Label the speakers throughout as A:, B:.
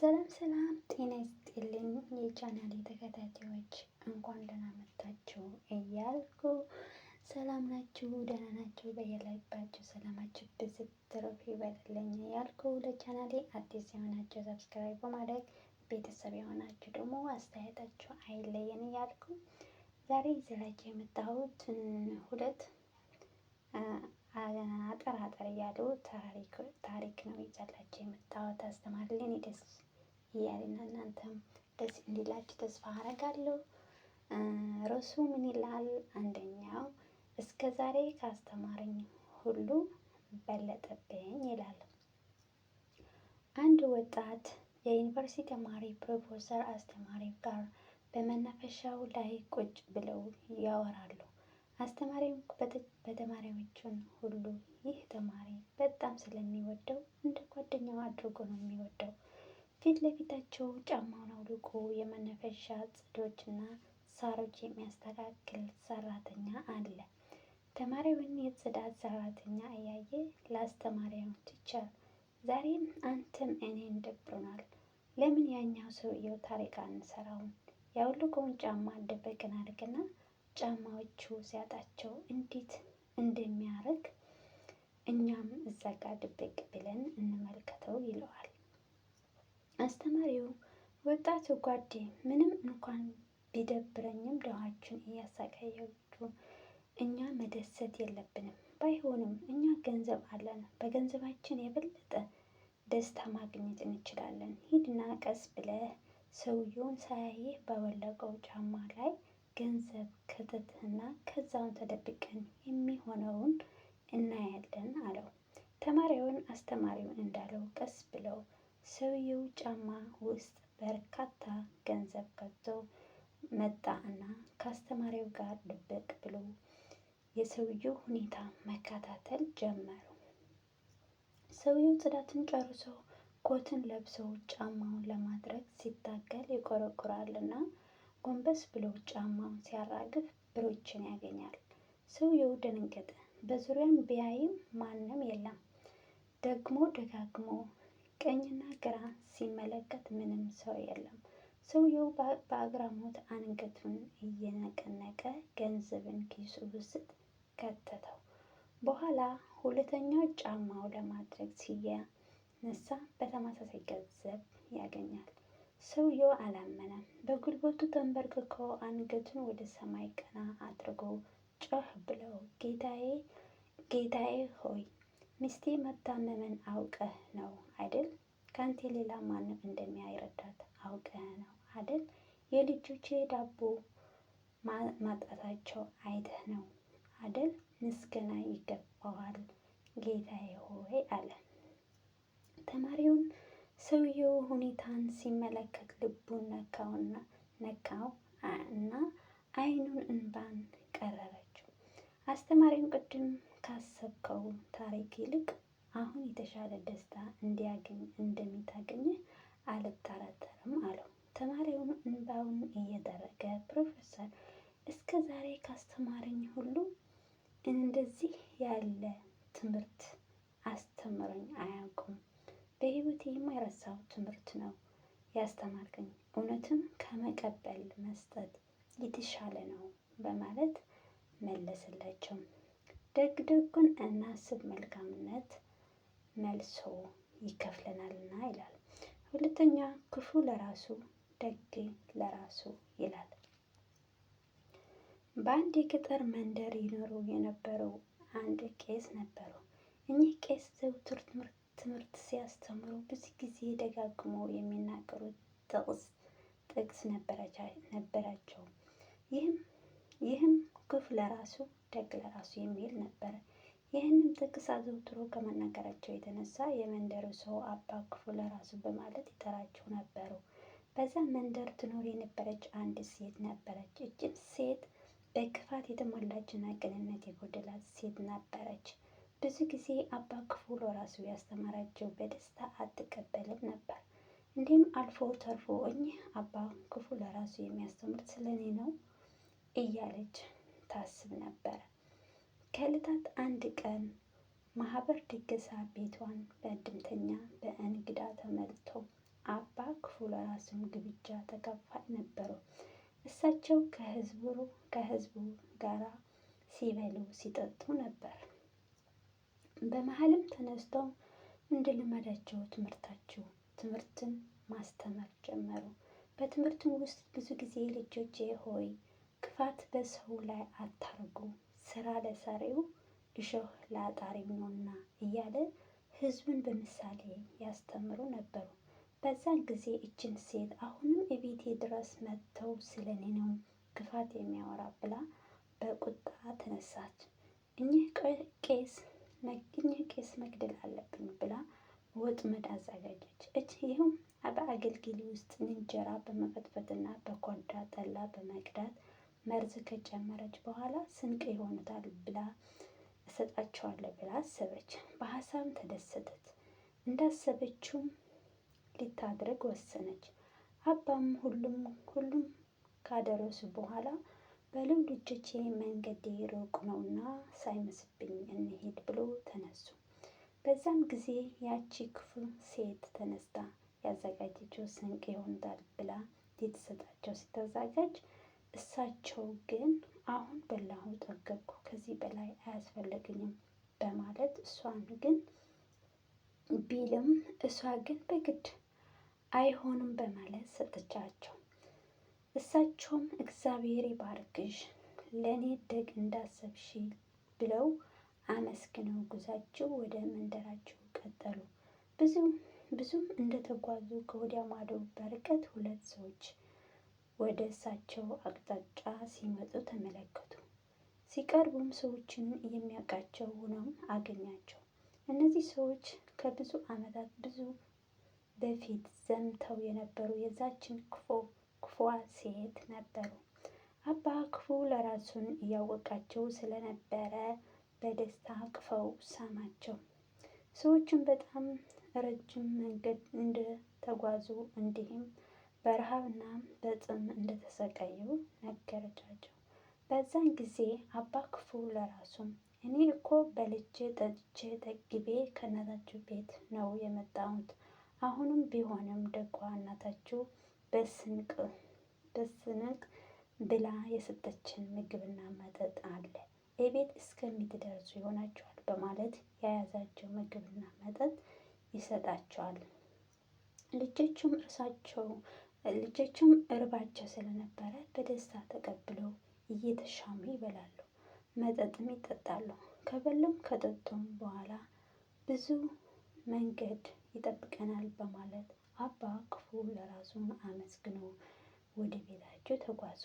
A: ሰላም ሰላም፣ ጤና ይስጥልኝ የቻናሌ ተከታታዮች እንኳን ደህና መጣችሁ እያልኩ ሰላም ናችሁ? ደህና ናችሁ? በያላችሁበት ሰላማችሁ ብዝት ትርፍ ይበልልኝ እያልኩ ለቻናሌ አዲስ የሆናችሁ ሰብስክራይብ በማድረግ ቤተሰብ የሆናችሁ ደግሞ አስተያየታችሁ አይለየን እያልኩ ዛሬ ይዘላችሁ የመጣሁት ሁለት አጠር አጠር ያሉ ታሪክ ነው ይዘላችሁ የመጣሁት። አስተማሪ ለኔ ደስ እያለና እናንተም ደስ እንዲላችሁ ተስፋ አደርጋለሁ። ርዕሱ ምን ይላል? አንደኛው እስከ ዛሬ ካስተማረኝ ሁሉ በለጠብኝ ይላል። አንድ ወጣት የዩኒቨርሲቲ ተማሪ ፕሮፌሰር አስተማሪው ጋር በመናፈሻው ላይ ቁጭ ብለው ያወራሉ። አስተማሪው በተማሪዎቹን ሁሉ ይህ ተማሪ በጣም ስለሚወደው እንደ ጓደኛው አድርጎ ነው የሚወደው። ፊት ለፊታቸው ጫማውን አውልቆ የመናፈሻ ጽዶችና ሳሮች የሚያስተካክል ሰራተኛ አለ። ተማሪውን የጽዳት ሰራተኛ እያየ ለአስተማሪው ቲቸር፣ ዛሬም አንተም እኔን ደብሮናል። ለምን ያኛው ሰውየው ታሪክ አንሰራውም? ያውልቀውን ጫማ ደበቅን አድርግና ጫማዎቹ ሲያጣቸው እንዴት እንደሚያደርግ እኛም እዛ ጋ ድብቅ ብለን እንመልከተው ይለዋል። አስተማሪው ወጣቱ ጓዴ፣ ምንም እንኳን ቢደብረኝም ድሃችን እያሳቀያችሁ እኛ መደሰት የለብንም። ባይሆንም እኛ ገንዘብ አለን፣ በገንዘባችን የበለጠ ደስታ ማግኘት እንችላለን። ሂድና ቀስ ብለህ ሰውየውን ሳያይህ ባወለቀው ጫማ ላይ ገንዘብ ክተትና ከዛውን ተደብቀን የሚሆነውን እናያለን አለው። ተማሪውን አስተማሪውን እንዳለው ቀስ ብለው ሰውየው ጫማ ውስጥ በርካታ ገንዘብ ከቶ መጣ እና ከአስተማሪው ጋር ድብቅ ብሎ የሰውየው ሁኔታ መከታተል ጀመሩ። ሰውየው ጽዳትን ጨርሶ ኮትን ለብሶ ጫማውን ለማድረግ ሲታገል ይቆረቁራልና ጎንበስ ብሎ ጫማውን ሲያራግፍ ብሮችን ያገኛል። ሰውየው ደነገጠ። በዙሪያም ቢያይም ማንም የለም። ደግሞ ደጋግሞ ቀኝና ግራ ሲመለከት ምንም ሰው የለም። ሰውየው በአግራሞት አንገቱን እየነቀነቀ ገንዘብን ኪሱ ውስጥ ከተተው። በኋላ ሁለተኛው ጫማው ለማድረግ ሲነሳ በተመሳሳይ ገንዘብ ያገኛል። ሰውየው አላመነም። በጉልበቱ ተንበርክኮ አንገቱን ወደ ሰማይ ቀና አድርጎ ጮህ ብለው ጌታዬ ሆይ፣ ሚስቴ መታመምን አውቀህ ነው አይደል? ካንተ ሌላ ማንም እንደማይረዳት አውቀህ ነው አይደል? የልጆቼ ዳቦ ማጣታቸው አይተህ ነው አይደል? ምስጋና ይገባዋል ጌታዬ ሆይ አለ። ተማሪውን ሰውየው ሁኔታን ሲመለከት ልቡን ነካው እና አይኑን እንባን ቀረረችው። አስተማሪውን ቅድም ካሰብከው ታሪክ ይልቅ አሁን የተሻለ ደስታ እንደምታገኝ አልጠራጠርም አለው። ተማሪውን እንባውን እየጠረገ ፕሮፌሰር፣ እስከ ዛሬ ካስተማረኝ ሁሉ እንደዚህ ያለ ትምህርት አስተምሮኝ አያውቁም። በህይወቴ የማይረሳው ትምህርት ነው ያስተማርከኝ። እውነትም ከመቀበል መስጠት የተሻለ ነው በማለት መለሰላቸው። ደግ ደጉን እናስብ፣ መልካምነት መልሶ ይከፍለናልና ይላል። ሁለተኛ ክፉ ለራሱ ደግ ለራሱ ይላል። በአንድ የገጠር መንደር ይኖሩ የነበረው አንድ ቄስ ነበሩ። እኚህ ቄስ ዘውትር ትምህርት ሲያስተምሩ ብዙ ጊዜ ደጋግሞ የሚናገሩት ጥቅስ ነበራቸው። ይህም ክፉ ለራሱ ደግ ለራሱ የሚል ነበር። ይህንም ጥቅስ አዘውትሮ ከመናገራቸው የተነሳ የመንደሩ ሰው አባ ክፉ ለራሱ በማለት ይጠራቸው ነበሩ። በዛ መንደር ትኖር የነበረች አንድ ሴት ነበረች። እጅግ ሴት በክፋት የተሞላችና ቅንነት የጎደላት ሴት ነበረች። ብዙ ጊዜ አባ ክፉ ለራሱ ያስተማራቸው በደስታ አትቀበልም ነበር። እንዲህም አልፎ ተርፎ እኚህ አባ ክፉ ለራሱ የሚያስተምሩት ስለኔ ነው እያለች ታስብ ነበር። ከዕለታት አንድ ቀን ማህበር ድግሳ ቤቷን በእድምተኛ በእንግዳ ተሞልቶ አባ ለራሱም ግብዣ ተካፋይ ነበሩ። እሳቸው ከህዝቡ ጋር ሲበሉ ሲጠጡ ነበር። በመሀልም ተነስተው እንደ ልማዳቸው ትምህርትን ማስተማር ጀመሩ። በትምህርቱም ውስጥ ብዙ ጊዜ ልጆቼ ሆይ ክፋት በሰው ላይ አታርጉ፣ ስራ ለሰሪው እሾህ ለአጣሪው ነውና እያለ ህዝቡን በምሳሌ ያስተምሩ ነበሩ። በዛን ጊዜ እችን ሴት አሁንም እቤቴ ድረስ መጥተው ስለኔ ነው ክፋት የሚያወራ ብላ በቁጣ ተነሳች። እኚህ ቄስ መግደል አለብኝ ብላ ወጥመድ አዘጋጀች። ይህም በአገልግል ውስጥ እንጀራ በመፈትፈትና በኮዳ ጠላ በመቅዳት መርዝ ከጨመረች በኋላ ስንቅ ይሆኑታል ብላ እሰጣቸዋለሁ ብላ አሰበች። በሀሳብ ተደሰተች። እንዳሰበችውም ልታድርግ ወሰነች። አባም ሁሉም ካደረሱ በኋላ በሉ ልጆቼ መንገዴ ሩቅ ነውና ሳይመስብኝ እንሂድ ብሎ ተነሱ። በዛም ጊዜ ያቺ ክፉ ሴት ተነስታ ያዘጋጀችው ስንቅ ይሆናል ብላ ልትሰጣቸው ስታዘጋጅ፣ እሳቸው ግን አሁን በላሁ ጠገብኩ፣ ከዚህ በላይ አያስፈልገኝም በማለት እሷ ግን በግድ አይሆንም በማለት ሰጠቻቸው። እሳቸውም እግዚአብሔር ይባርክሽ ለእኔ ደግ እንዳሰብሽ ብለው አመስግነው ጉዟቸው ወደ መንደራቸው ቀጠሉ። ብዙም እንደተጓዙ ከወዲያ ማዶ በርቀት ሁለት ሰዎች ወደ እሳቸው አቅጣጫ ሲመጡ ተመለከቱ። ሲቀርቡም ሰዎችን የሚያውቃቸው ሆነው አገኛቸው። እነዚህ ሰዎች ከብዙ ዓመታት በፊት ዘምተው የነበሩ የዛችን ክፉዋ ሴት ነበሩ። አባ ክፉ ለራሱን እያወቃቸው ስለነበረ በደስታ አቅፈው ሳማቸው። ሰዎቹም በጣም ረጅም መንገድ እንደተጓዙ እንዲሁም በረሃብና በጥም እንደተሰቃዩ ነገረቻቸው። በዛን ጊዜ አባ ክፉ ለራሱም እኔ እኮ በልቼ ጠጥቼ ጠግቤ ከእናታችሁ ቤት ነው የመጣሁት። አሁንም ቢሆንም ደጓ እናታችሁ በስንቅ ብላ የሰጠችን ምግብና መጠጥ አለ፣ የቤት እስከምትደርሱ ይሆናቸዋል በማለት የያዛቸው ምግብና መጠጥ ይሰጣቸዋል። ልጆቹም እርባቸው ስለነበረ በደስታ ተቀብለው እየተሻሙ ይበላሉ፣ መጠጥም ይጠጣሉ። ከበሉም ከጠጡም በኋላ ብዙ መንገድ ይጠብቀናል በማለት አባ ክፉ ለራሱን አመስግነው ወደ ቤታቸው ተጓዙ።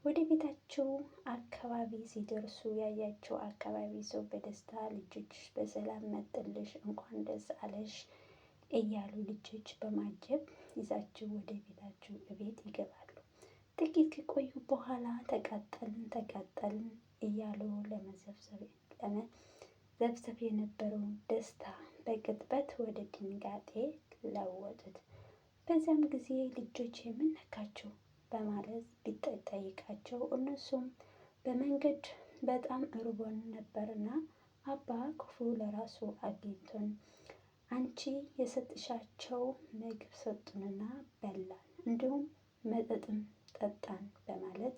A: ወደ ቤታቸው አካባቢ ሲደርሱ ያያቸው አካባቢ ሰው በደስታ ልጆችሽ በሰላም መጥልሽ እንኳን ደስ አለሽ እያሉ ልጆች በማጀብ ይዛቸው ወደ ቤታቸው ቤት ይገባሉ። ጥቂት ከቆዩ በኋላ ተቃጠልን እያሉ ለመዘብዘብ የነበረው ደስታ በቅጽበት ወደ ድንጋጤ ለወጡት። በዚያም ጊዜ ልጆች የምነካቸው በማለት ቢጠይቃቸው እነሱም በመንገድ በጣም እርቦን ነበርና አባ ክፉ ለራሱ አግኝቶን አንቺ የሰጥሻቸው ምግብ ሰጡንና በላን፣ እንዲሁም መጠጥም ጠጣን በማለት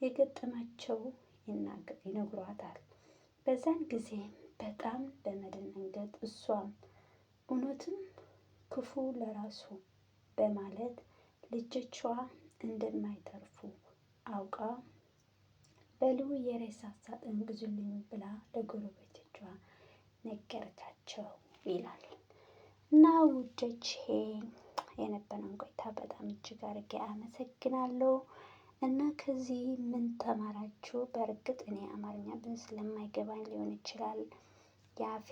A: የገጠማቸው ይነግሯታል። በዛን ጊዜ በጣም በመደንገጥ እሷም እውነትም ክፉ ለራሱ በማለት ልጆቿ እንደማይተርፉ አውቃ በሉ የሬሳ ሳጥን ግዙልኝ ብላ ለጎረቤቶቿ ነገረቻቸው ይላል። እና ውዶቼ የነበረን ቆይታ በጣም እጅግ አድርጌ አመሰግናለሁ። እና ከዚህ ምን ተማራችሁ? በእርግጥ እኔ አማርኛ ብዙ ስለማይገባኝ ሊሆን ይችላል የአፌ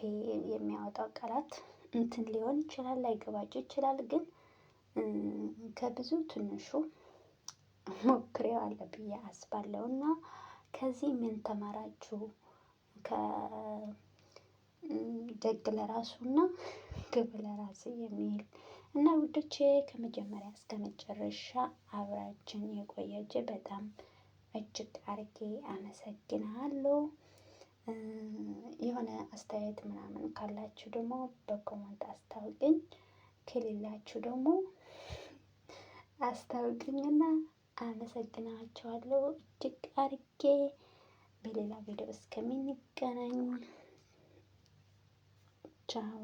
A: የሚያወጣው ቃላት እንትን ሊሆን ይችላል፣ ላይገባችሁ ይችላል። ግን ከብዙ ትንሹ ሞክሬዋለሁ ብዬ አስባለሁ። እና ከዚህ ምን ተማራችሁ? ደግ ለራሱና ግብ ለራሱ የሚል እና ውዶቼ ከመጀመሪያ እስከ መጨረሻ አብራችን የቆያችሁ በጣም እጅግ አርጌ አመሰግናለሁ። የሆነ አስተያየት ምናምን ካላችሁ ደግሞ በኮመንት አስታውቁኝ። ከሌላችሁ ደግሞ አስታውቁኝና አመሰግናቸዋለሁ እጅግ አርጌ። በሌላ ቪዲዮ እስከምንገናኝ ቻው።